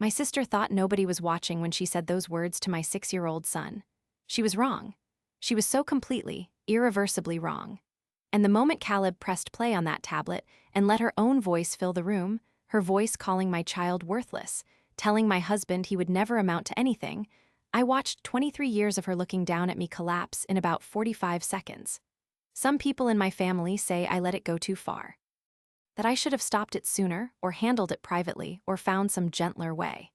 My sister thought nobody was watching when she said those words to my 6-year-old son. She was wrong. She was so completely, irreversibly wrong. And the moment Caleb pressed play on that tablet and let her own voice fill the room, her voice calling my child worthless, telling my husband he would never amount to anything, I watched 23 years of her looking down at me collapse in about 45 seconds. Some people in my family say I let it go too far, that I should have stopped it sooner or handled it privately or found some gentler way.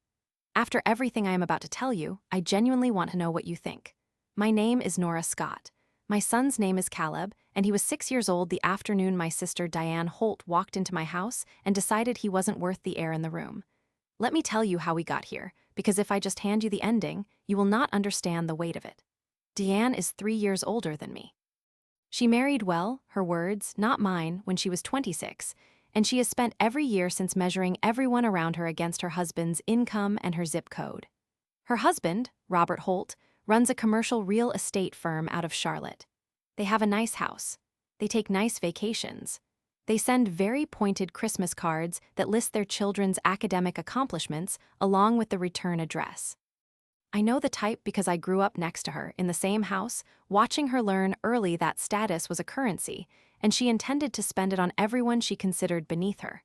After everything I am about to tell you, I genuinely want to know what you think. My name is Nora Scott. My son's name is Caleb, and he was 6 years old the afternoon my sister Diane Holt walked into my house and decided he wasn't worth the air in the room. Let me tell you how we got here, because if I just hand you the ending, you will not understand the weight of it. Diane is 3 years older than me. She married well, her words, not mine, when she was 26, and she has spent every year since measuring everyone around her against her husband's income and her zip code. Her husband, Robert Holt, runs a commercial real estate firm out of Charlotte. They have a nice house. They take nice vacations. They send very pointed Christmas cards that list their children's academic accomplishments along with the return address. I know the type because I grew up next to her in the same house, watching her learn early that status was a currency, and she intended to spend it on everyone she considered beneath her.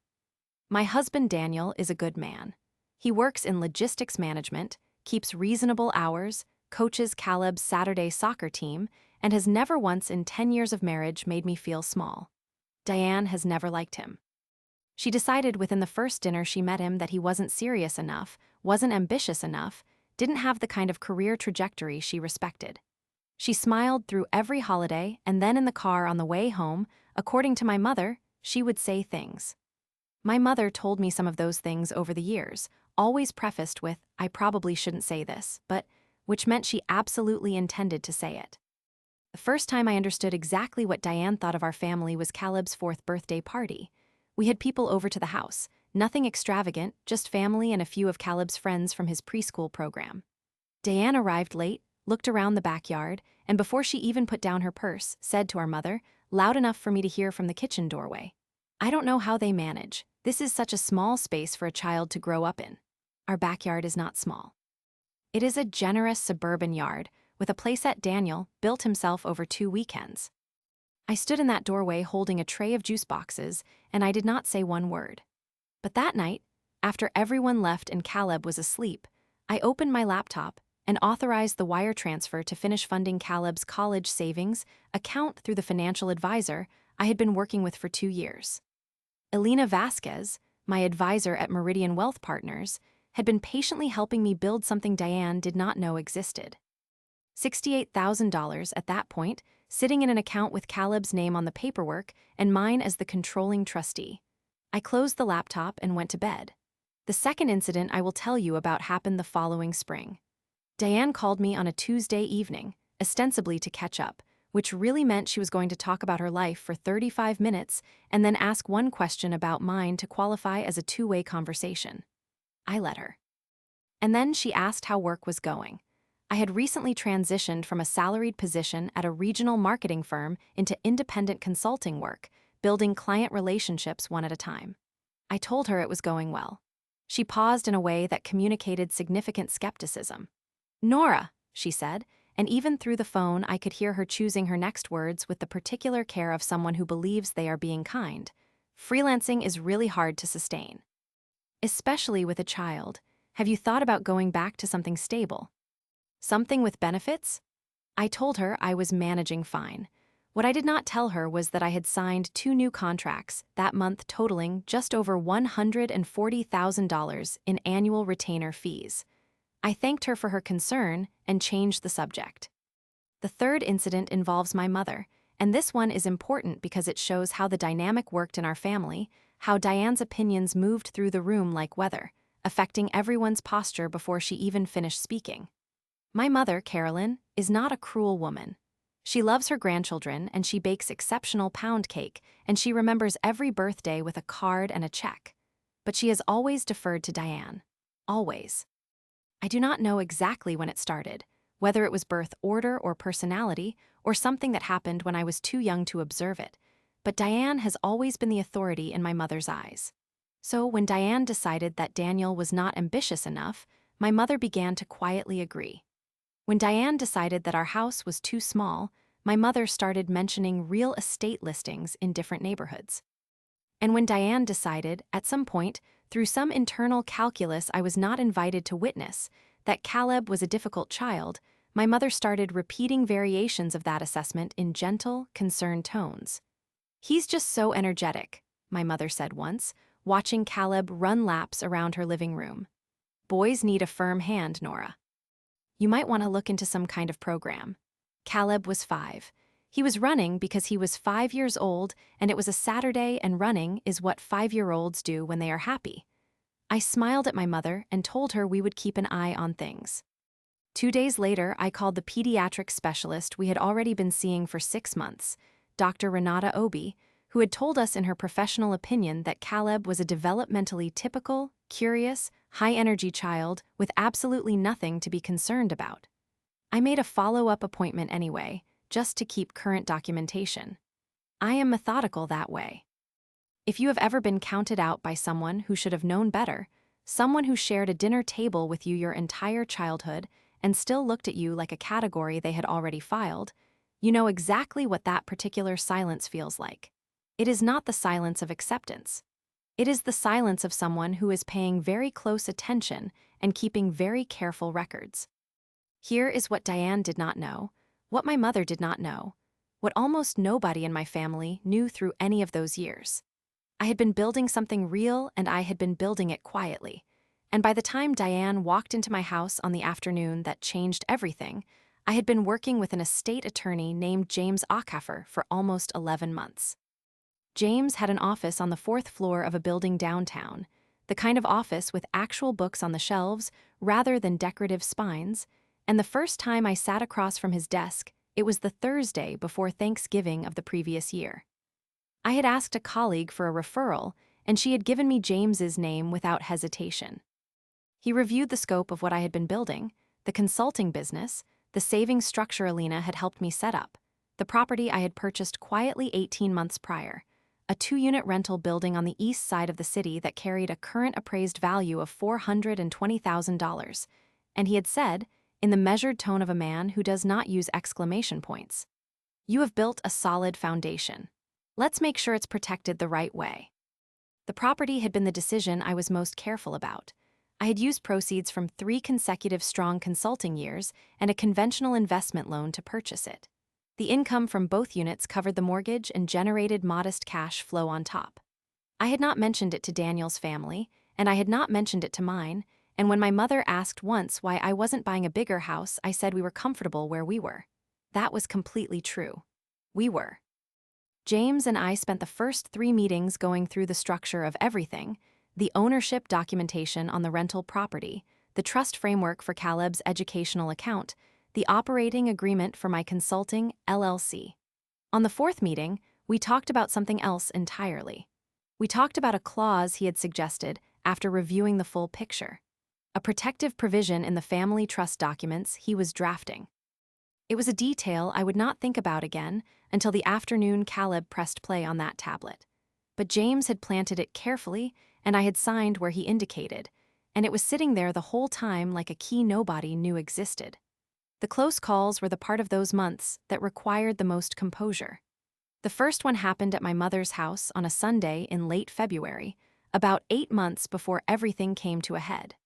My husband Daniel is a good man. He works in logistics management, keeps reasonable hours, coaches Caleb's Saturday soccer team, and has never once in 10 years of marriage made me feel small. Diane has never liked him. She decided within the first dinner she met him that he wasn't serious enough, wasn't ambitious enough, didn't have the kind of career trajectory she respected. She smiled through every holiday, and then in the car on the way home, according to my mother, she would say things. My mother told me some of those things over the years, always prefaced with, "I probably shouldn't say this," but which meant she absolutely intended to say it. The first time I understood exactly what Diane thought of our family was Caleb's 4th birthday party. We had people over to the house, nothing extravagant, just family and a few of Caleb's friends from his preschool program. Diane arrived late, looked around the backyard, and before she even put down her purse, said to our mother, loud enough for me to hear from the kitchen doorway, "I don't know how they manage. This is such a small space for a child to grow up in." Our backyard is not small. It is a generous suburban yard, with a playset Daniel built himself over 2 weekends. I stood in that doorway holding a tray of juice boxes, and I did not say one word. But that night, after everyone left and Caleb was asleep, I opened my laptop and authorized the wire transfer to finish funding Caleb's college savings account through the financial advisor I had been working with for 2 years. Elena Vasquez, my advisor at Meridian Wealth Partners, had been patiently helping me build something Diane did not know existed. $68,000 at that point, sitting in an account with Caleb's name on the paperwork and mine as the controlling trustee. I closed the laptop and went to bed. The second incident I will tell you about happened the following spring. Diane called me on a Tuesday evening, ostensibly to catch up, which really meant she was going to talk about her life for 35 minutes and then ask one question about mine to qualify as a two-way conversation. I let her. And then she asked how work was going. I had recently transitioned from a salaried position at a regional marketing firm into independent consulting work, building client relationships one at a time. I told her it was going well. She paused in a way that communicated significant skepticism. "Nora," she said, and even through the phone I could hear her choosing her next words with the particular care of someone who believes they are being kind. "Freelancing is really hard to sustain. Especially with a child. Have you thought about going back to something stable? Something with benefits?" I told her I was managing fine. What I did not tell her was that I had signed 2 new contracts that month totaling just over $140,000 in annual retainer fees. I thanked her for her concern and changed the subject. The third incident involves my mother, and this one is important because it shows how the dynamic worked in our family, how Diane's opinions moved through the room like weather, affecting everyone's posture before she even finished speaking. My mother, Carolyn, is not a cruel woman. She loves her grandchildren and she bakes exceptional pound cake, and she remembers every birthday with a card and a check. But she has always deferred to Diane. Always. I do not know exactly when it started, whether it was birth order or personality, or something that happened when I was too young to observe it, but Diane has always been the authority in my mother's eyes. So when Diane decided that Daniel was not ambitious enough, my mother began to quietly agree. When Diane decided that our house was too small, my mother started mentioning real estate listings in different neighborhoods. And when Diane decided, at some point, through some internal calculus I was not invited to witness, that Caleb was a difficult child, my mother started repeating variations of that assessment in gentle, concerned tones. "He's just so energetic," my mother said once, watching Caleb run laps around her living room. "Boys need a firm hand, Nora. You might want to look into some kind of program." Caleb was 5. He was running because he was 5 years old, and it was a Saturday, and running is what 5-year-olds do when they are happy. I smiled at my mother and told her we would keep an eye on things. 2 days later, I called the pediatric specialist we had already been seeing for 6 months, Dr. Renata Obi, who had told us in her professional opinion that Caleb was a developmentally typical, curious, high-energy child with absolutely nothing to be concerned about. I made a follow-up appointment anyway, just to keep current documentation. I am methodical that way. If you have ever been counted out by someone who should have known better, someone who shared a dinner table with you your entire childhood and still looked at you like a category they had already filed, you know exactly what that particular silence feels like. It is not the silence of acceptance. It is the silence of someone who is paying very close attention and keeping very careful records. Here is what Diane did not know, what my mother did not know, what almost nobody in my family knew through any of those years. I had been building something real, and I had been building it quietly. And by the time Diane walked into my house on the afternoon that changed everything, I had been working with an estate attorney named James Ackhaffer for almost 11 months. James had an office on the 4th floor of a building downtown, the kind of office with actual books on the shelves rather than decorative spines, and the first time I sat across from his desk, it was the Thursday before Thanksgiving of the previous year. I had asked a colleague for a referral, and she had given me James's name without hesitation. He reviewed the scope of what I had been building, the consulting business, the savings structure Alina had helped me set up, the property I had purchased quietly 18 months prior, a 2-unit rental building on the east side of the city that carried a current appraised value of $420,000, and he had said, in the measured tone of a man who does not use exclamation points, "You have built a solid foundation. Let's make sure it's protected the right way." The property had been the decision I was most careful about. I had used proceeds from 3 consecutive strong consulting years and a conventional investment loan to purchase it. The income from both units covered the mortgage and generated modest cash flow on top. I had not mentioned it to Daniel's family, and I had not mentioned it to mine, and when my mother asked once why I wasn't buying a bigger house, I said we were comfortable where we were. That was completely true. We were. James and I spent the first 3 meetings going through the structure of everything: the ownership documentation on the rental property, the trust framework for Caleb's educational account, the operating agreement for my consulting LLC. On the 4th meeting, we talked about something else entirely. We talked about a clause he had suggested after reviewing the full picture, a protective provision in the family trust documents he was drafting. It was a detail I would not think about again until the afternoon Caleb pressed play on that tablet. But James had planted it carefully, and I had signed where he indicated, and it was sitting there the whole time like a key nobody knew existed. The close calls were the part of those months that required the most composure. The first one happened at my mother's house on a Sunday in late February, about 8 months before everything came to a head.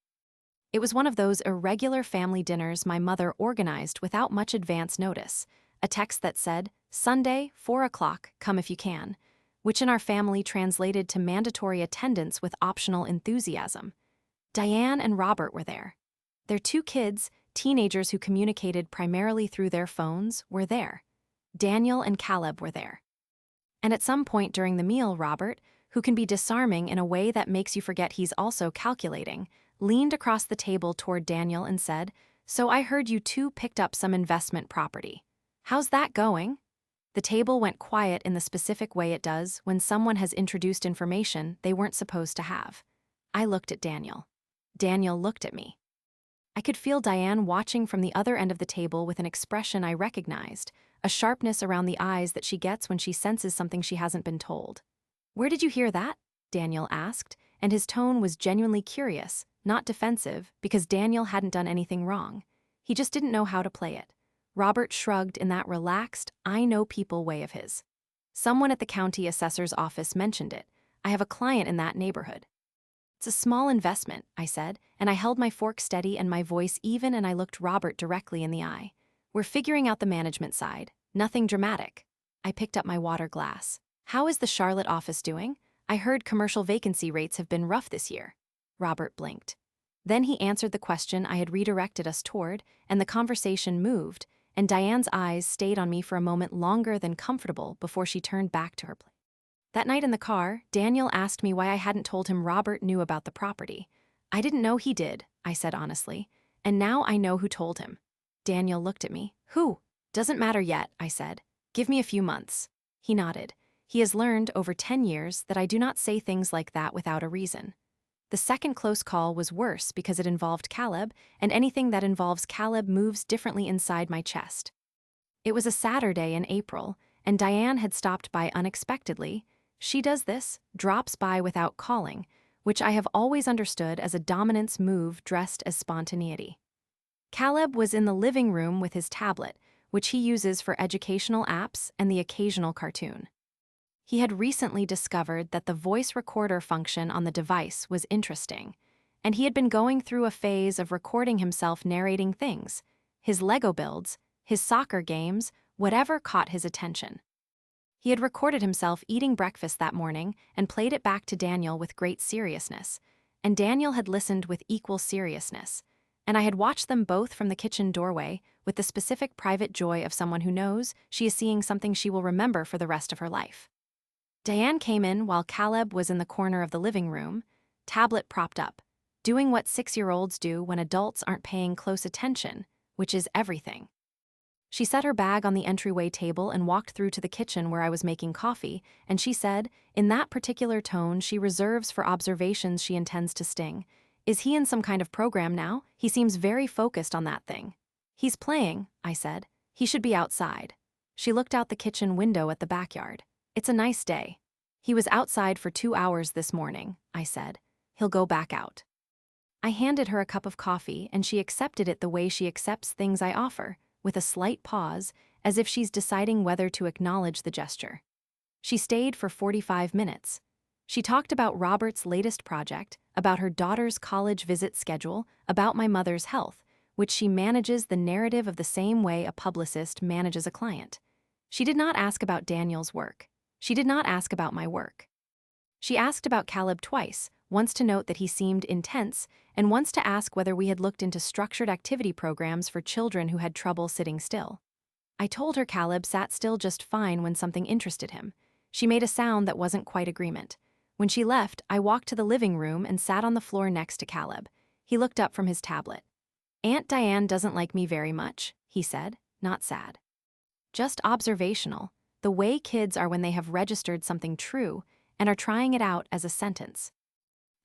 It was one of those irregular family dinners my mother organized without much advance notice, a text that said, "Sunday, 4 o'clock, come if you can," which in our family translated to mandatory attendance with optional enthusiasm. Diane and Robert were there. Their 2 kids, teenagers who communicated primarily through their phones, were there. Daniel and Caleb were there. And at some point during the meal, Robert, who can be disarming in a way that makes you forget he's also calculating, leaned across the table toward Daniel and said, "So I heard you 2 picked up some investment property. How's that going?" The table went quiet in the specific way it does when someone has introduced information they weren't supposed to have. I looked at Daniel. Daniel looked at me. I could feel Diane watching from the other end of the table with an expression I recognized, a sharpness around the eyes that she gets when she senses something she hasn't been told. "Where did you hear that?" Daniel asked, and his tone was genuinely curious, not defensive, because Daniel hadn't done anything wrong. He just didn't know how to play it. Robert shrugged in that relaxed, I know people way of his. Someone at the county assessor's office mentioned it. I have a client in that neighborhood. It's a small investment, I said, and I held my fork steady and my voice even, and I looked Robert directly in the eye. We're figuring out the management side. Nothing dramatic. I picked up my water glass. How is the Charlotte office doing? I heard commercial vacancy rates have been rough this year. Robert blinked. Then he answered the question I had redirected us toward, and the conversation moved, and Diane's eyes stayed on me for a moment longer than comfortable before she turned back to her plate. That night in the car, Daniel asked me why I hadn't told him Robert knew about the property. I didn't know he did, I said honestly, and now I know who told him. Daniel looked at me. Who? Doesn't matter yet, I said. Give me a few months. He nodded. He has learned over 10 years that I do not say things like that without a reason. The second close call was worse because it involved Caleb, and anything that involves Caleb moves differently inside my chest. It was a Saturday in April, and Diane had stopped by unexpectedly. She does this, drops by without calling, which I have always understood as a dominance move dressed as spontaneity. Caleb was in the living room with his tablet, which he uses for educational apps and the occasional cartoon. He had recently discovered that the voice recorder function on the device was interesting, and he had been going through a phase of recording himself narrating things, his Lego builds, his soccer games, whatever caught his attention. He had recorded himself eating breakfast that morning and played it back to Daniel with great seriousness, and Daniel had listened with equal seriousness, and I had watched them both from the kitchen doorway with the specific private joy of someone who knows she is seeing something she will remember for the rest of her life. Diane came in while Caleb was in the corner of the living room, tablet propped up, doing what 6-year-olds do when adults aren't paying close attention, which is everything. She set her bag on the entryway table and walked through to the kitchen where I was making coffee, and she said, in that particular tone she reserves for observations she intends to sting, "Is he in some kind of program now? He seems very focused on that thing." "He's playing," I said. "He should be outside." She looked out the kitchen window at the backyard. "It's a nice day." "He was outside for 2 hours this morning," I said. "He'll go back out." I handed her a cup of coffee, and she accepted it the way she accepts things I offer, with a slight pause, as if she's deciding whether to acknowledge the gesture. She stayed for 45 minutes. She talked about Robert's latest project, about her daughter's college visit schedule, about my mother's health, which she manages the narrative of the same way a publicist manages a client. She did not ask about Daniel's work. She did not ask about my work. She asked about Caleb twice, once to note that he seemed intense, and once to ask whether we had looked into structured activity programs for children who had trouble sitting still. I told her Caleb sat still just fine when something interested him. She made a sound that wasn't quite agreement. When she left, I walked to the living room and sat on the floor next to Caleb. He looked up from his tablet. "Aunt Diane doesn't like me very much," he said, not sad. Just observational, the way kids are when they have registered something true and are trying it out as a sentence.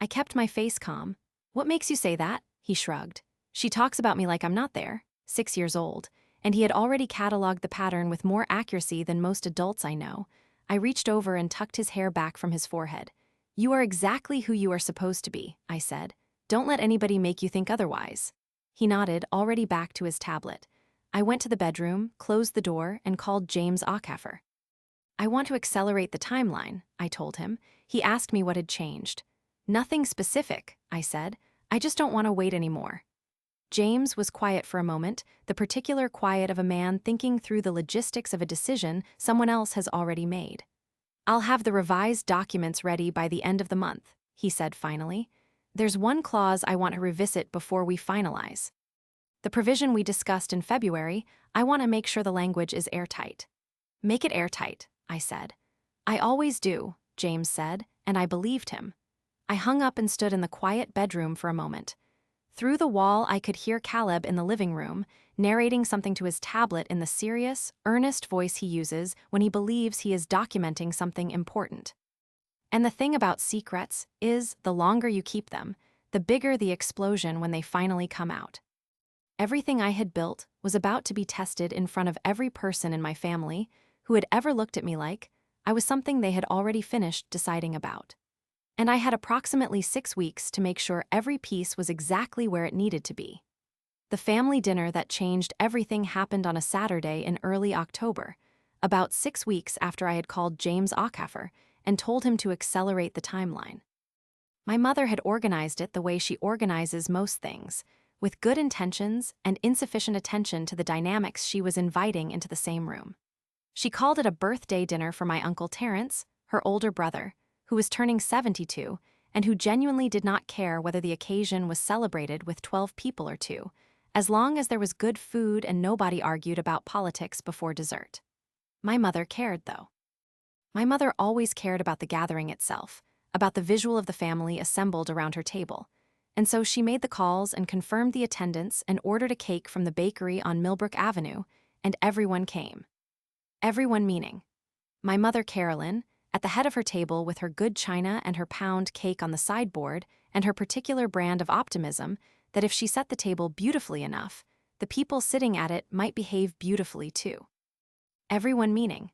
I kept my face calm. "What makes you say that?" He shrugged. "She talks about me like I'm not there, 6 years old," and he had already cataloged the pattern with more accuracy than most adults I know. I reached over and tucked his hair back from his forehead. "You are exactly who you are supposed to be," I said. "Don't let anybody make you think otherwise." He nodded, already back to his tablet. I went to the bedroom, closed the door, and called James Aucaffer. "I want to accelerate the timeline," I told him. He asked me what had changed. "Nothing specific," I said. "I just don't want to wait anymore." James was quiet for a moment, the particular quiet of a man thinking through the logistics of a decision someone else has already made. "I'll have the revised documents ready by the end of the month," he said finally. "There's one clause I want to revisit before we finalize. The provision we discussed in February, I want to make sure the language is airtight." "Make it airtight," I said. "I always do," James said, and I believed him. I hung up and stood in the quiet bedroom for a moment. Through the wall, I could hear Caleb in the living room, narrating something to his tablet in the serious, earnest voice he uses when he believes he is documenting something important. And the thing about secrets is, the longer you keep them, the bigger the explosion when they finally come out. Everything I had built was about to be tested in front of every person in my family who had ever looked at me like I was something they had already finished deciding about. and I had approximately 6 weeks to make sure every piece was exactly where it needed to be. The family dinner that changed everything happened on a Saturday in early October, about 6 weeks after I had called James Ockhafer and told him to accelerate the timeline. My mother had organized it the way she organizes most things, with good intentions and insufficient attention to the dynamics she was inviting into the same room. She called it a birthday dinner for my Uncle Terence, her older brother, who was turning 72 and who genuinely did not care whether the occasion was celebrated with 12 people or two, as long as there was good food and nobody argued about politics before dessert. My mother cared, though. My mother always cared about the gathering itself, about the visual of the family assembled around her table, and so she made the calls and confirmed the attendance and ordered a cake from the bakery on Millbrook Avenue, and everyone came. Everyone meaning my mother Carolyn, at the head of her table with her good china and her pound cake on the sideboard and her particular brand of optimism that if she set the table beautifully enough, the people sitting at it might behave beautifully too. Everyone meaning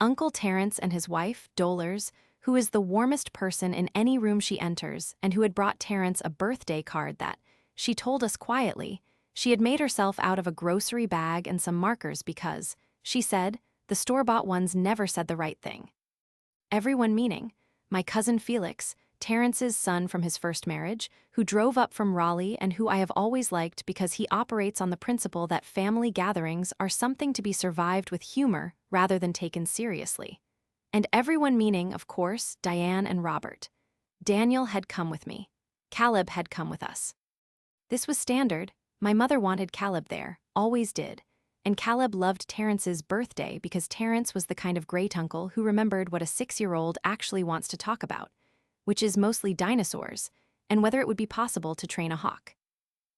Uncle Terence and his wife, Dolores, who is the warmest person in any room she enters and who had brought Terence a birthday card that, she told us quietly, she had made herself out of a grocery bag and some markers because, she said, the store-bought ones never said the right thing. Everyone meaning my cousin Felix, Terence's son from his first marriage, who drove up from Raleigh and who I have always liked because he operates on the principle that family gatherings are something to be survived with humor rather than taken seriously. And everyone meaning, of course, Diane and Robert. Daniel had come with me. Caleb had come with us. This was standard. My mother wanted Caleb there, always did. And Caleb loved Terence's birthday because Terence was the kind of great uncle who remembered what a 6-year-old actually wants to talk about, which is mostly dinosaurs, and whether it would be possible to train a hawk.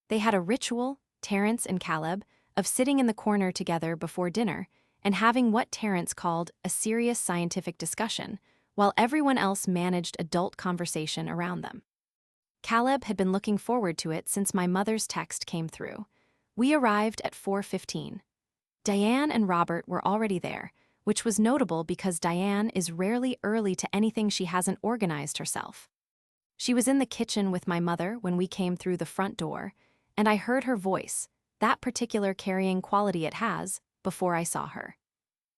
They had a ritual, Terence and Caleb, of sitting in the corner together before dinner and having what Terence called a serious scientific discussion, while everyone else managed adult conversation around them. Caleb had been looking forward to it since my mother's text came through. We arrived at 4:15. Diane and Robert were already there, which was notable because Diane is rarely early to anything she hasn't organized herself. She was in the kitchen with my mother when we came through the front door, and I heard her voice, that particular carrying quality it has, before I saw her.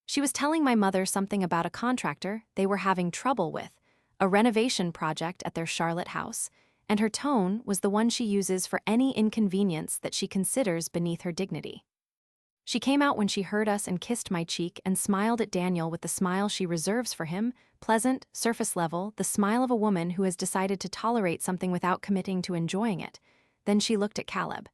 She was telling my mother something about a contractor they were having trouble with, a renovation project at their Charlotte house, and her tone was the one she uses for any inconvenience that she considers beneath her dignity. She came out when she heard us and kissed my cheek and smiled at Daniel with the smile she reserves for him, pleasant, surface level, the smile of a woman who has decided to tolerate something without committing to enjoying it. Then she looked at Caleb.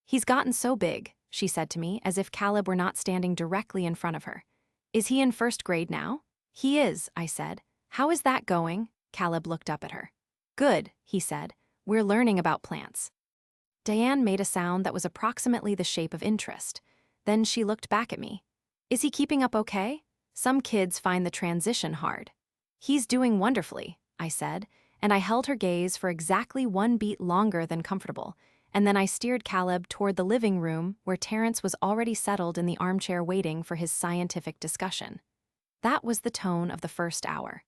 He's gotten so big, she said to me, as if Caleb were not standing directly in front of her. Is he in first grade now? He is, I said. How is that going? Caleb looked up at her. Good, he said. We're learning about plants. Diane made a sound that was approximately the shape of interest. Then she looked back at me. Is he keeping up okay? Some kids find the transition hard. He's doing wonderfully, I said, and I held her gaze for exactly 1 beat longer than comfortable, and then I steered Caleb toward the living room where Terence was already settled in the armchair waiting for his scientific discussion. That was the tone of the first hour.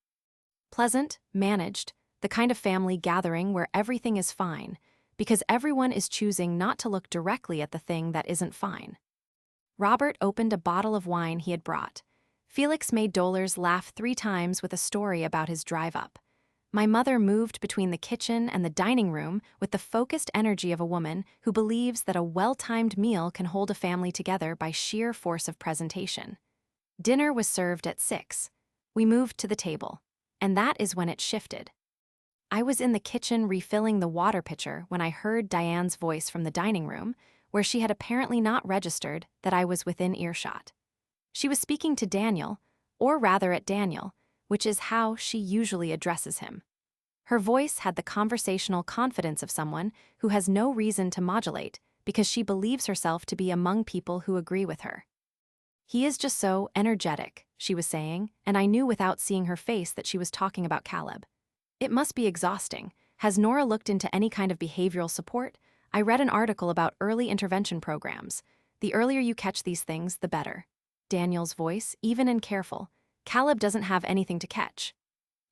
Pleasant, managed, the kind of family gathering where everything is fine, because everyone is choosing not to look directly at the thing that isn't fine. Robert opened a bottle of wine he had brought. Felix made Dolores laugh 3 times with a story about his drive-up. My mother moved between the kitchen and the dining room with the focused energy of a woman who believes that a well-timed meal can hold a family together by sheer force of presentation. Dinner was served at 6. We moved to the table, and that is when it shifted. I was in the kitchen refilling the water pitcher when I heard Diane's voice from the dining room, where she had apparently not registered that I was within earshot. She was speaking to Daniel, or rather at Daniel, which is how she usually addresses him. Her voice had the conversational confidence of someone who has no reason to modulate because she believes herself to be among people who agree with her. He is just so energetic, she was saying, and I knew without seeing her face that she was talking about Caleb. It must be exhausting. Has Nora looked into any kind of behavioral support? I read an article about early intervention programs. The earlier you catch these things, the better. Daniel's voice, even and careful. Caleb doesn't have anything to catch.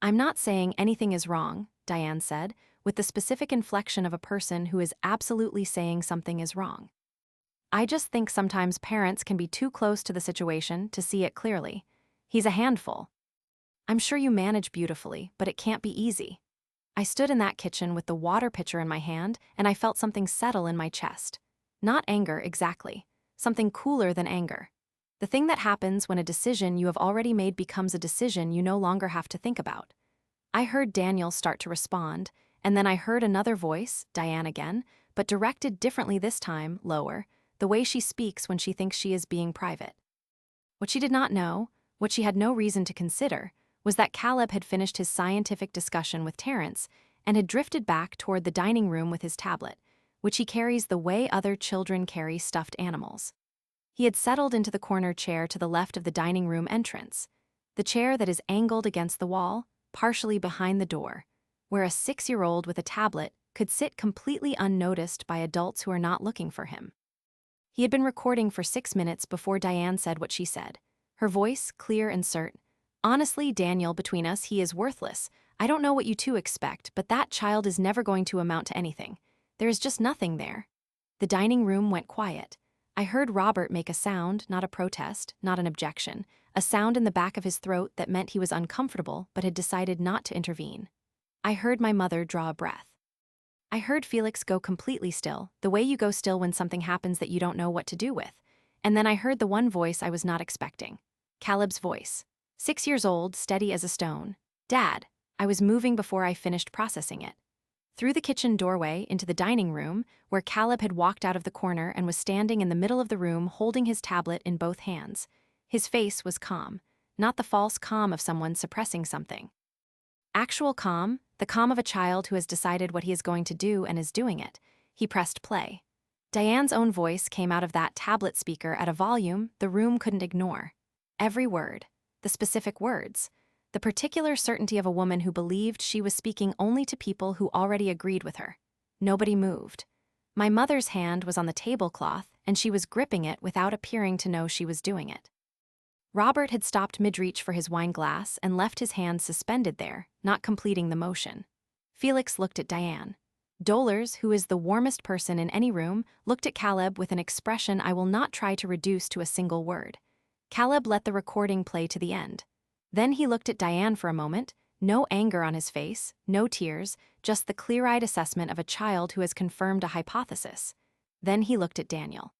I'm not saying anything is wrong, Diane said, with the specific inflection of a person who is absolutely saying something is wrong. I just think sometimes parents can be too close to the situation to see it clearly. He's a handful. I'm sure you manage beautifully, but it can't be easy. I stood in that kitchen with the water pitcher in my hand, and I felt something settle in my chest. Not anger, exactly. Something cooler than anger. The thing that happens when a decision you have already made becomes a decision you no longer have to think about. I heard Daniel start to respond, and then I heard another voice, Diane again, but directed differently this time, lower, the way she speaks when she thinks she is being private. What she did not know, what she had no reason to consider, was that Caleb had finished his scientific discussion with Terrence and had drifted back toward the dining room with his tablet, which he carries the way other children carry stuffed animals. He had settled into the corner chair to the left of the dining room entrance, the chair that is angled against the wall, partially behind the door, where a 6-year-old with a tablet could sit completely unnoticed by adults who are not looking for him. He had been recording for 6 minutes before Diane said what she said, her voice clear and curt. Honestly, Daniel, between us, he is worthless. I don't know what you two expect, but that child is never going to amount to anything. There is just nothing there. The dining room went quiet. I heard Robert make a sound, not a protest, not an objection, a sound in the back of his throat that meant he was uncomfortable but had decided not to intervene. I heard my mother draw a breath. I heard Felix go completely still, the way you go still when something happens that you don't know what to do with. And then I heard the one voice I was not expecting. Caleb's voice. 6 years old, steady as a stone. Dad. I was moving before I finished processing it. Through the kitchen doorway into the dining room, where Caleb had walked out of the corner and was standing in the middle of the room holding his tablet in both hands. His face was calm, not the false calm of someone suppressing something. Actual calm, the calm of a child who has decided what he is going to do and is doing it. He pressed play. Diane's own voice came out of that tablet speaker at a volume the room couldn't ignore. Every word, the specific words, the particular certainty of a woman who believed she was speaking only to people who already agreed with her. Nobody moved. My mother's hand was on the tablecloth, and she was gripping it without appearing to know she was doing it. Robert had stopped mid-reach for his wine glass and left his hand suspended there, not completing the motion. Felix looked at Diane. Dolores, who is the warmest person in any room, looked at Caleb with an expression I will not try to reduce to a single word. Caleb let the recording play to the end. Then he looked at Diane for a moment, no anger on his face, no tears, just the clear-eyed assessment of a child who has confirmed a hypothesis. Then he looked at Daniel.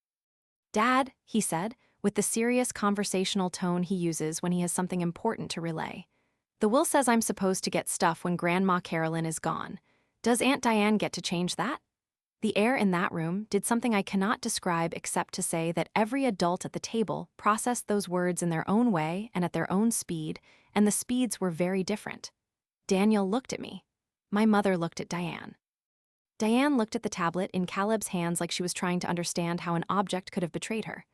Dad, he said, with the serious conversational tone he uses when he has something important to relay. The will says I'm supposed to get stuff when Grandma Carolyn is gone. Does Aunt Diane get to change that? The air in that room did something I cannot describe except to say that every adult at the table processed those words in their own way and at their own speed, and the speeds were very different. Daniel looked at me. My mother looked at Diane. Diane looked at the tablet in Caleb's hands like she was trying to understand how an object could have betrayed her.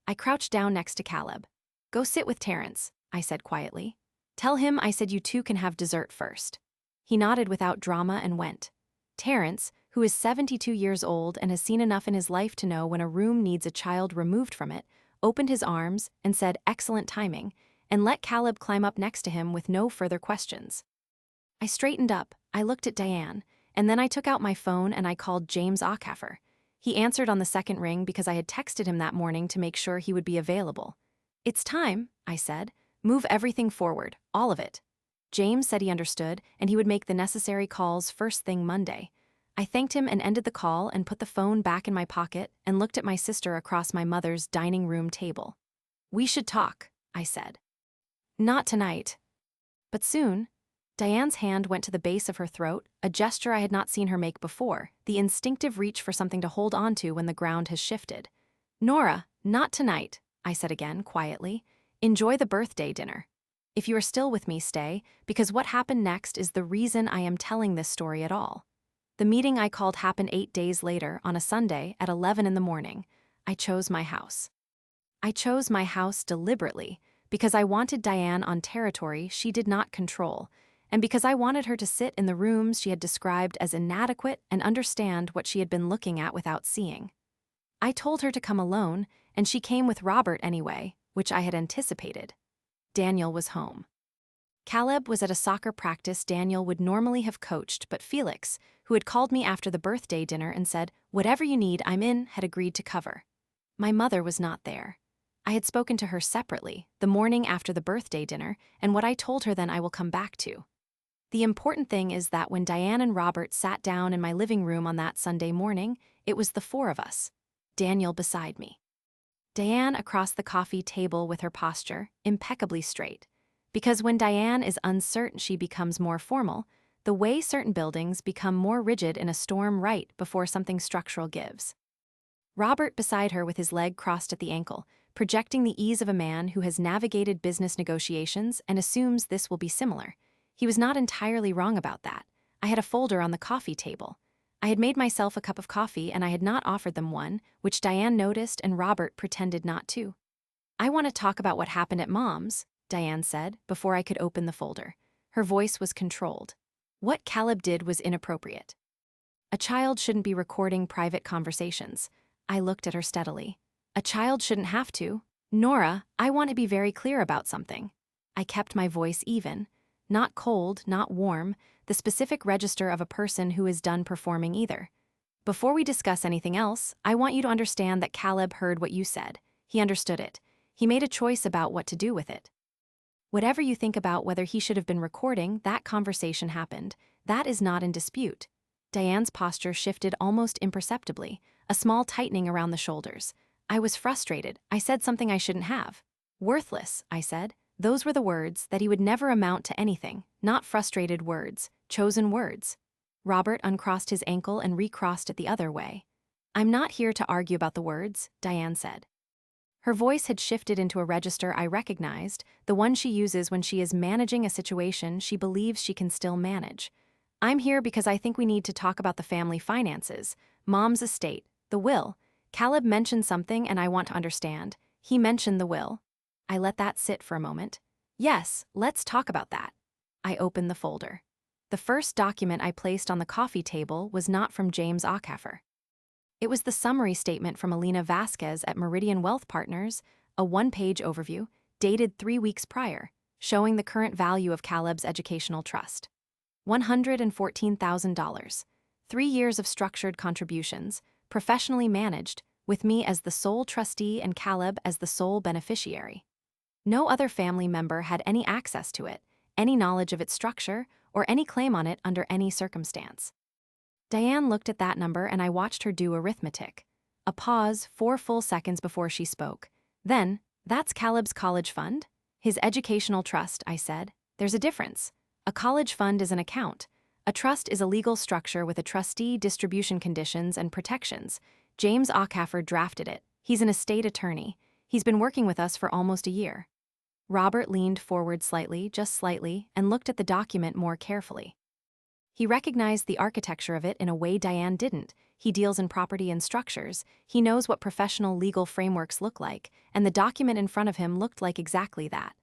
I crouched down next to Caleb. Go sit with Terrence, I said quietly. Tell him I said you two can have dessert first. He nodded without drama and went. Terrence, who is 72 years old and has seen enough in his life to know when a room needs a child removed from it, opened his arms and said excellent timing, and let Caleb climb up next to him with no further questions. I straightened up, I looked at Diane, and then I took out my phone and I called James Ockhafer. He answered on the second ring because I had texted him that morning to make sure he would be available. It's time, I said. Move everything forward, all of it. James said he understood, and he would make the necessary calls first thing Monday. I thanked him and ended the call and put the phone back in my pocket and looked at my sister across my mother's dining room table. We should talk, I said. Not tonight. But soon. Diane's hand went to the base of her throat, a gesture I had not seen her make before, the instinctive reach for something to hold onto when the ground has shifted. Nora, not tonight, I said again, quietly. Enjoy the birthday dinner. If you are still with me, stay, because what happened next is the reason I am telling this story at all. The meeting I called happened 8 days later, on a Sunday, at 11 in the morning. I chose my house. I chose my house deliberately, because I wanted Diane on territory she did not control, and because I wanted her to sit in the rooms she had described as inadequate and understand what she had been looking at without seeing. I told her to come alone, and she came with Robert anyway, which I had anticipated. Daniel was home. Caleb was at a soccer practice Daniel would normally have coached, but Felix, who had called me after the birthday dinner and said, "Whatever you need, I'm in," had agreed to cover. My mother was not there. I had spoken to her separately, the morning after the birthday dinner, and what I told her then I will come back to. The important thing is that when Diane and Robert sat down in my living room on that Sunday morning, it was the four of us. Daniel beside me. Diane across the coffee table with her posture impeccably straight. Because when Diane is uncertain, she becomes more formal, the way certain buildings become more rigid in a storm right before something structural gives. Robert beside her with his leg crossed at the ankle, projecting the ease of a man who has navigated business negotiations and assumes this will be similar. He was not entirely wrong about that. I had a folder on the coffee table. I had made myself a cup of coffee and I had not offered them one, which Diane noticed and Robert pretended not to. "I want to talk about what happened at Mom's," Diane said, before I could open the folder. Her voice was controlled. What Caleb did was inappropriate. A child shouldn't be recording private conversations. I looked at her steadily. A child shouldn't have to. Nora, I want to be very clear about something. I kept my voice even. Not cold, not warm, the specific register of a person who is done performing either. Before we discuss anything else, I want you to understand that Caleb heard what you said. He understood it. He made a choice about what to do with it. Whatever you think about whether he should have been recording, that conversation happened. That is not in dispute. Diane's posture shifted almost imperceptibly, a small tightening around the shoulders. I was frustrated. I said something I shouldn't have. Worthless, I said. Those were the words, that he would never amount to anything, not frustrated words, chosen words. Robert uncrossed his ankle and recrossed it the other way. "I'm not here to argue about the words," Diane said. Her voice had shifted into a register I recognized, the one she uses when she is managing a situation she believes she can still manage. "I'm here because I think we need to talk about the family finances, Mom's estate, the will. Caleb mentioned something and I want to understand. He mentioned the will." I let that sit for a moment. "Yes, let's talk about that." I opened the folder. The first document I placed on the coffee table was not from James Ackhafer. It was the summary statement from Alina Vasquez at Meridian Wealth Partners, a one-page overview, dated 3 weeks prior, showing the current value of Caleb's educational trust. $114,000. 3 years of structured contributions, professionally managed, with me as the sole trustee and Caleb as the sole beneficiary. No other family member had any access to it, any knowledge of its structure, or any claim on it under any circumstance. Diane looked at that number and I watched her do arithmetic. A pause, 4 full seconds before she spoke. Then, "That's Caleb's college fund? His educational trust," I said. "There's a difference. A college fund is an account. A trust is a legal structure with a trustee, distribution conditions, and protections. James Ackhafer drafted it. He's an estate attorney. He's been working with us for almost a year." Robert leaned forward slightly, just slightly, and looked at the document more carefully. He recognized the architecture of it in a way Diane didn't. He deals in property and structures. He knows what professional legal frameworks look like, and the document in front of him looked like exactly that.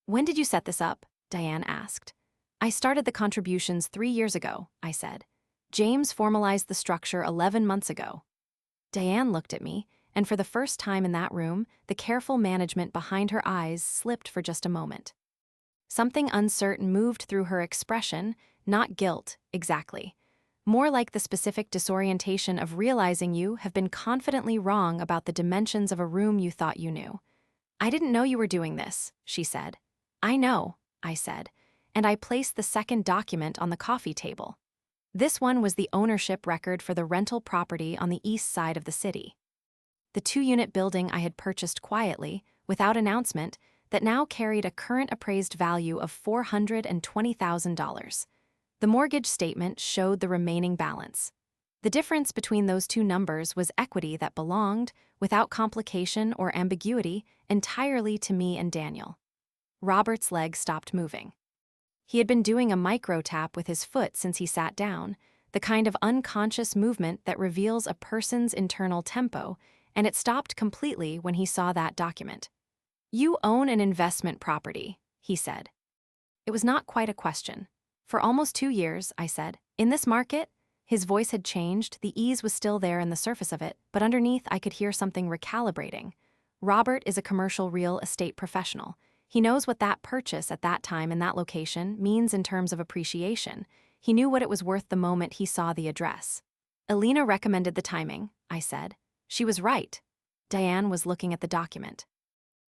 "When did you set this up?" Diane asked. "I started the contributions 3 years ago," I said. "James formalized the structure 11 months ago." Diane looked at me, and for the first time in that room, the careful management behind her eyes slipped for just a moment. Something uncertain moved through her expression, not guilt, exactly. More like the specific disorientation of realizing you have been confidently wrong about the dimensions of a room you thought you knew. "I didn't know you were doing this," she said. "I know," I said, and I placed the second document on the coffee table. This one was the ownership record for the rental property on the east side of the city. The 2-unit building I had purchased quietly, without announcement, that now carried a current appraised value of $420,000. The mortgage statement showed the remaining balance. The difference between those two numbers was equity that belonged, without complication or ambiguity, entirely to me and Daniel. Robert's leg stopped moving. He had been doing a micro tap with his foot since he sat down, the kind of unconscious movement that reveals a person's internal tempo, and it stopped completely when he saw that document. "You own an investment property," he said. It was not quite a question. "For almost 2 years," I said. "In this market?" His voice had changed, the ease was still there in the surface of it, but underneath I could hear something recalibrating. "Robert is a commercial real estate professional. He knows what that purchase at that time in that location means in terms of appreciation. He knew what it was worth the moment he saw the address. Elena recommended the timing, I said. She was right. Diane was looking at the document.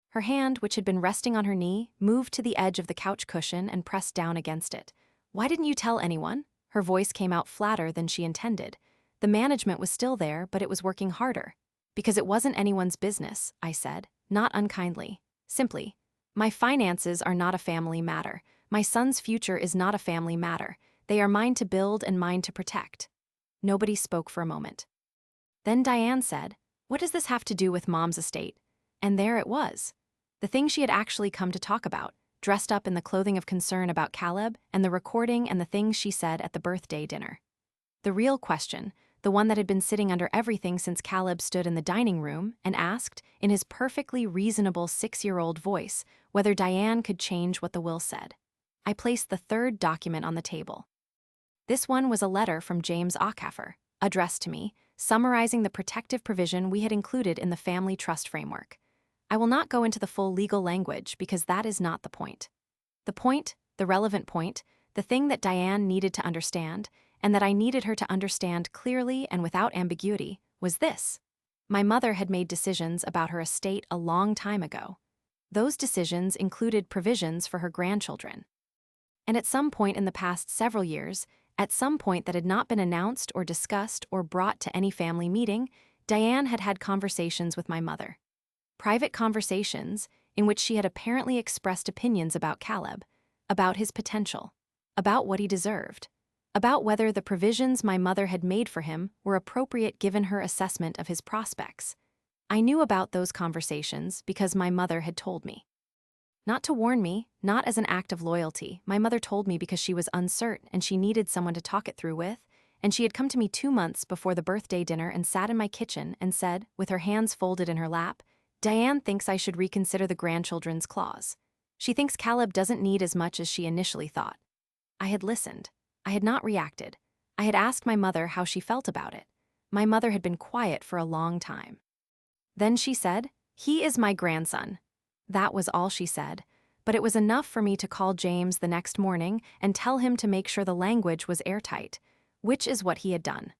Her hand, which had been resting on her knee, moved to the edge of the couch cushion and pressed down against it. Why didn't you tell anyone? Her voice came out flatter than she intended. The management was still there, but it was working harder. Because it wasn't anyone's business, I said, not unkindly. Simply, my finances are not a family matter. My son's future is not a family matter. They are mine to build and mine to protect. Nobody spoke for a moment. Then Diane said, "What does this have to do with Mom's estate?" And there it was. The thing she had actually come to talk about, dressed up in the clothing of concern about Caleb, and the recording and the things she said at the birthday dinner. The real question, the one that had been sitting under everything since Caleb stood in the dining room and asked, in his perfectly reasonable 6-year-old voice, whether Diane could change what the will said. I placed the third document on the table. This one was a letter from James Ackhafer, addressed to me, summarizing the protective provision we had included in the family trust framework. I will not go into the full legal language because that is not the point. The point, the relevant point, the thing that Diane needed to understand, and that I needed her to understand clearly and without ambiguity, was this. My mother had made decisions about her estate a long time ago. Those decisions included provisions for her grandchildren. And at some point in the past several years, at some point that had not been announced or discussed or brought to any family meeting, Diane had had conversations with my mother. Private conversations in which she had apparently expressed opinions about Caleb, about his potential, about what he deserved, about whether the provisions my mother had made for him were appropriate given her assessment of his prospects. I knew about those conversations because my mother had told me. Not to warn me, not as an act of loyalty, my mother told me because she was uncertain and she needed someone to talk it through with, and she had come to me 2 months before the birthday dinner and sat in my kitchen and said, with her hands folded in her lap, "Diane thinks I should reconsider the grandchildren's clause. She thinks Caleb doesn't need as much as she initially thought." I had listened. I had not reacted. I had asked my mother how she felt about it. My mother had been quiet for a long time. Then she said, "He is my grandson." That was all she said, but it was enough for me to call James the next morning and tell him to make sure the language was airtight, which is what he had done.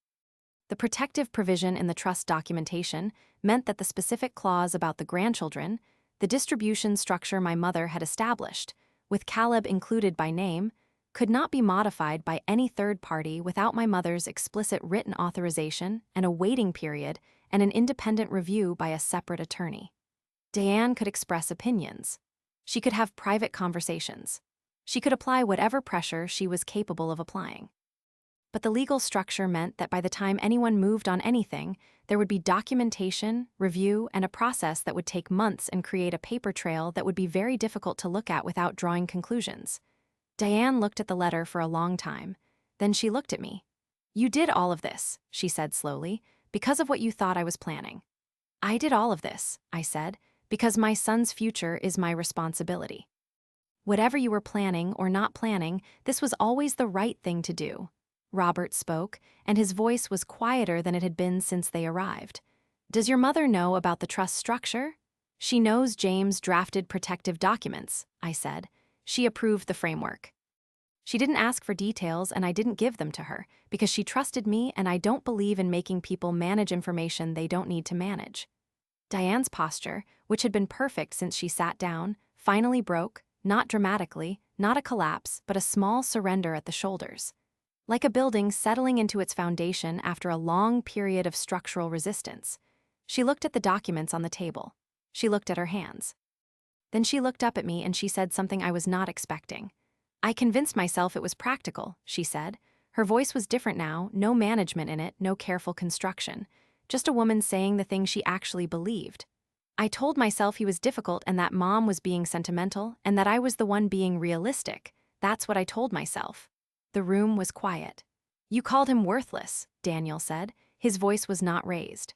The protective provision in the trust documentation meant that the specific clause about the grandchildren, the distribution structure my mother had established, with Caleb included by name, could not be modified by any third party without my mother's explicit written authorization and a waiting period and an independent review by a separate attorney. Diane could express opinions. She could have private conversations. She could apply whatever pressure she was capable of applying. But the legal structure meant that by the time anyone moved on anything, there would be documentation, review, and a process that would take months and create a paper trail that would be very difficult to look at without drawing conclusions. Diane looked at the letter for a long time. Then she looked at me. "You did all of this," she said slowly, "because of what you thought I was planning." "I did all of this," I said, "because my son's future is my responsibility." "Whatever you were planning or not planning, this was always the right thing to do." Robert spoke, and his voice was quieter than it had been since they arrived. "Does your mother know about the trust structure?" "She knows James drafted protective documents," I said. "She approved the framework." She didn't ask for details and I didn't give them to her, because she trusted me and I don't believe in making people manage information they don't need to manage. Diane's posture, which had been perfect since she sat down, finally broke, not dramatically, not a collapse, but a small surrender at the shoulders. Like a building settling into its foundation after a long period of structural resistance. She looked at the documents on the table. She looked at her hands. Then she looked up at me and she said something I was not expecting. "I convinced myself it was practical," she said. Her voice was different now, no management in it, no careful construction. Just a woman saying the thing she actually believed. "I told myself he was difficult and that Mom was being sentimental and that I was the one being realistic. That's what I told myself." The room was quiet. "You called him worthless," Daniel said. His voice was not raised.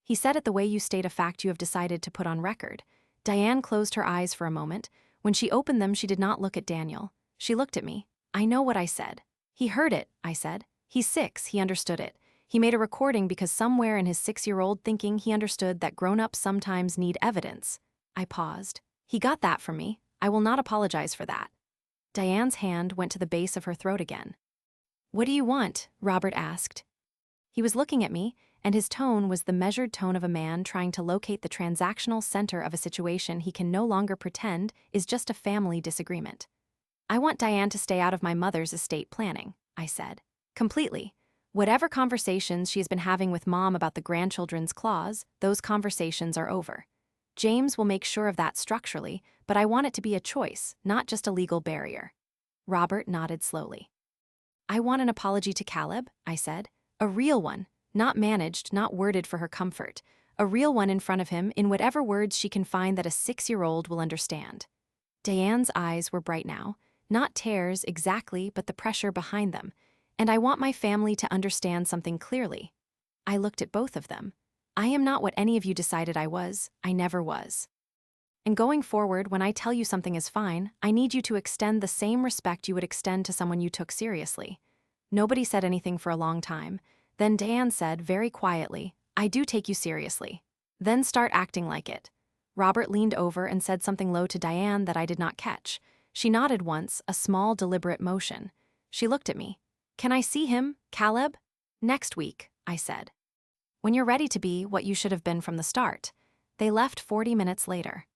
"He said it the way you state a fact you have decided to put on record." Diane closed her eyes for a moment. When she opened them, she did not look at Daniel. She looked at me. "I know what I said." "He heard it," I said. "He's 6, he understood it. He made a recording because somewhere in his 6-year-old thinking he understood that grown-ups sometimes need evidence." I paused. "He got that from me," I will not apologize for that. Diane's hand went to the base of her throat again. What do you want? Robert asked. He was looking at me, and his tone was the measured tone of a man trying to locate the transactional center of a situation he can no longer pretend is just a family disagreement. I want Diane to stay out of my mother's estate planning, I said. Completely. Whatever conversations she has been having with Mom about the grandchildren's clause, those conversations are over. James will make sure of that structurally, but I want it to be a choice, not just a legal barrier. Robert nodded slowly. I want an apology to Caleb, I said. A real one, not managed, not worded for her comfort. A real one in front of him in whatever words she can find that a 6-year-old will understand. Diane's eyes were bright now, not tears exactly, but the pressure behind them. And I want my family to understand something clearly. I looked at both of them. I am not what any of you decided I was. I never was. And going forward, when I tell you something is fine, I need you to extend the same respect you would extend to someone you took seriously. Nobody said anything for a long time. Then Diane said, very quietly, I do take you seriously. Then start acting like it. Robert leaned over and said something low to Diane that I did not catch. She nodded once, a small, deliberate motion. She looked at me. Can I see him, Caleb? Next week, I said. When you're ready to be what you should have been from the start. They left 40 minutes later.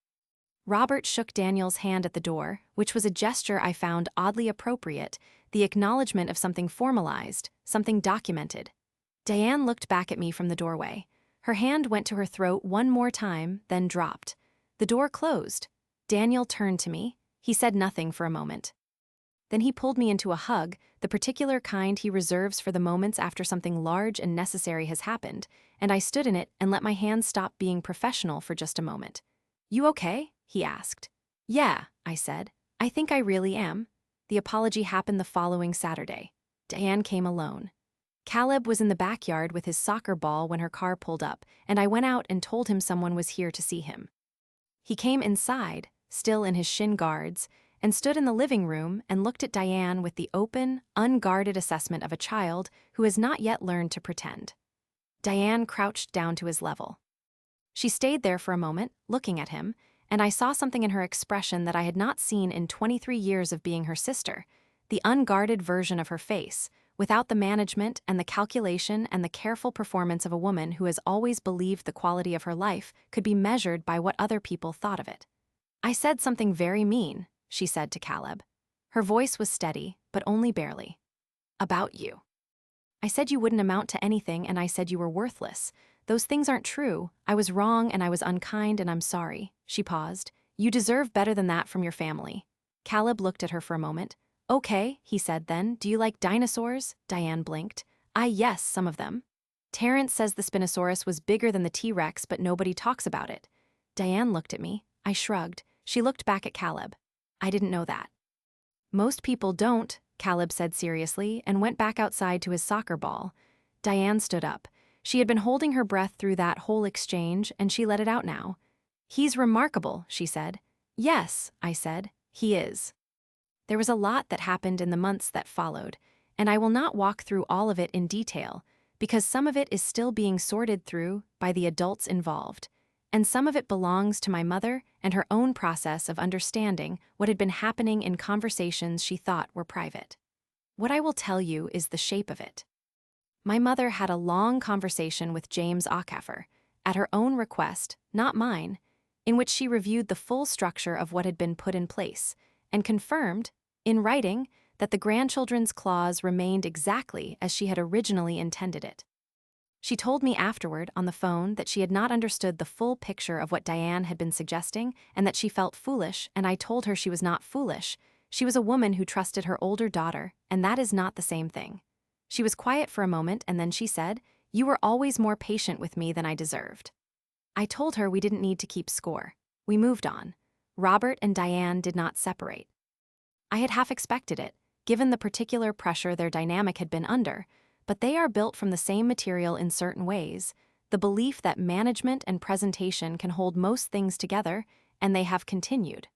Robert shook Daniel's hand at the door, which was a gesture I found oddly appropriate, the acknowledgement of something formalized, something documented. Diane looked back at me from the doorway. Her hand went to her throat one more time, then dropped. The door closed. Daniel turned to me. He said nothing for a moment. Then he pulled me into a hug, the particular kind he reserves for the moments after something large and necessary has happened, and I stood in it and let my hands stop being professional for just a moment. You okay? He asked. Yeah, I said. I think I really am. The apology happened the following Saturday. Diane came alone. Caleb was in the backyard with his soccer ball when her car pulled up, and I went out and told him someone was here to see him. He came inside, still in his shin guards, and stood in the living room and looked at Diane with the open, unguarded assessment of a child who has not yet learned to pretend. Diane crouched down to his level. She stayed there for a moment, looking at him, and I saw something in her expression that I had not seen in 23 years of being her sister, the unguarded version of her face, without the management and the calculation and the careful performance of a woman who has always believed the quality of her life could be measured by what other people thought of it. I said something very mean, she said to Caleb. Her voice was steady, but only barely. About you. I said you wouldn't amount to anything, and I said you were worthless. Those things aren't true. I was wrong and I was unkind and I'm sorry. She paused. You deserve better than that from your family. Caleb looked at her for a moment. Okay, he said then. Do you like dinosaurs? Diane blinked. Yes, some of them. Terrence says the Spinosaurus was bigger than the T-Rex, but nobody talks about it. Diane looked at me. I shrugged. She looked back at Caleb. I didn't know that. Most people don't, Caleb said seriously and went back outside to his soccer ball. Diane stood up. She had been holding her breath through that whole exchange, and she let it out now. He's remarkable, she said. Yes, I said, he is. There was a lot that happened in the months that followed, and I will not walk through all of it in detail, because some of it is still being sorted through by the adults involved, and some of it belongs to my mother and her own process of understanding what had been happening in conversations she thought were private. What I will tell you is the shape of it. My mother had a long conversation with James Ackeffer, at her own request, not mine, in which she reviewed the full structure of what had been put in place, and confirmed, in writing, that the grandchildren's clause remained exactly as she had originally intended it. She told me afterward, on the phone, that she had not understood the full picture of what Diane had been suggesting, and that she felt foolish, and I told her she was not foolish. She was a woman who trusted her older daughter, and that is not the same thing. She was quiet for a moment, and then she said, You were always more patient with me than I deserved. I told her we didn't need to keep score. We moved on. Robert and Diane did not separate. I had half expected it, given the particular pressure their dynamic had been under, but they are built from the same material in certain ways, the belief that management and presentation can hold most things together, and they have continued.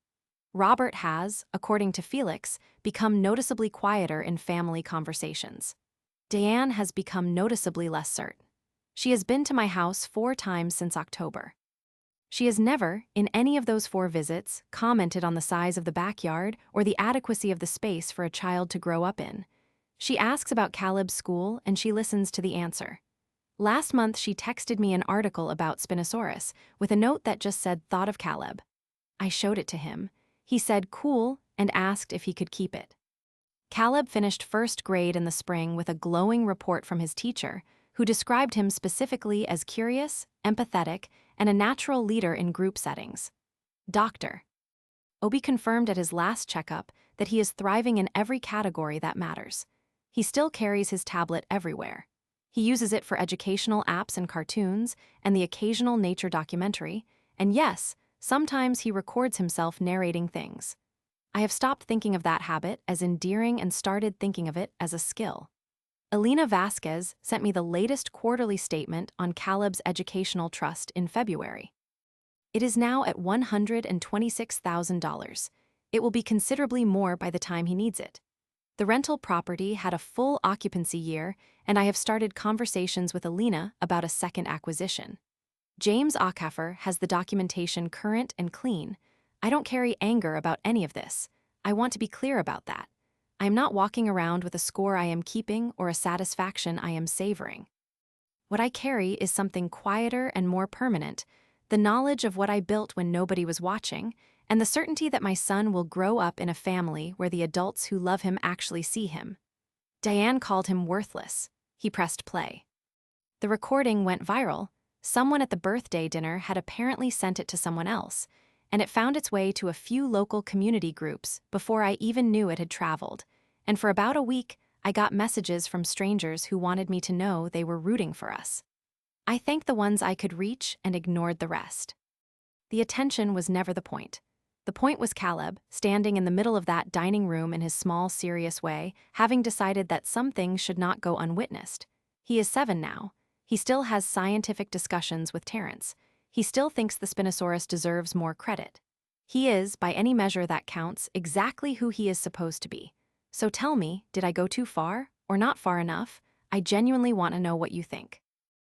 Robert has, according to Felix, become noticeably quieter in family conversations. Diane has become noticeably less certain. She has been to my house 4 times since October. She has never, in any of those 4 visits, commented on the size of the backyard or the adequacy of the space for a child to grow up in. She asks about Caleb's school, and she listens to the answer. Last month, she texted me an article about Spinosaurus with a note that just said, "Thought of Caleb." I showed it to him. He said, "Cool," and asked if he could keep it. Caleb finished first grade in the spring with a glowing report from his teacher, who described him specifically as curious, empathetic, and a natural leader in group settings. Dr. Obi confirmed at his last checkup that he is thriving in every category that matters. He still carries his tablet everywhere. He uses it for educational apps and cartoons, and the occasional nature documentary, and yes, sometimes he records himself narrating things. I have stopped thinking of that habit as endearing and started thinking of it as a skill. Elena Vasquez sent me the latest quarterly statement on Caleb's educational trust in February. It is now at $126,000. It will be considerably more by the time he needs it. The rental property had a full occupancy year, and I have started conversations with Elena about a second acquisition. James Ackafer has the documentation current and clean. I don't carry anger about any of this. I want to be clear about that. I am not walking around with a score I am keeping or a satisfaction I am savoring. What I carry is something quieter and more permanent, the knowledge of what I built when nobody was watching, and the certainty that my son will grow up in a family where the adults who love him actually see him. Diane called him worthless. He pressed play. The recording went viral. Someone at the birthday dinner had apparently sent it to someone else, and it found its way to a few local community groups before I even knew it had traveled. And for about a week, I got messages from strangers who wanted me to know they were rooting for us. I thanked the ones I could reach and ignored the rest. The attention was never the point. The point was Caleb, standing in the middle of that dining room in his small, serious way, having decided that some things should not go unwitnessed. He is 7 now. He still has scientific discussions with Terrence. He still thinks the Spinosaurus deserves more credit. He is, by any measure that counts, exactly who he is supposed to be. So tell me, did I go too far, or not far enough? I genuinely want to know what you think.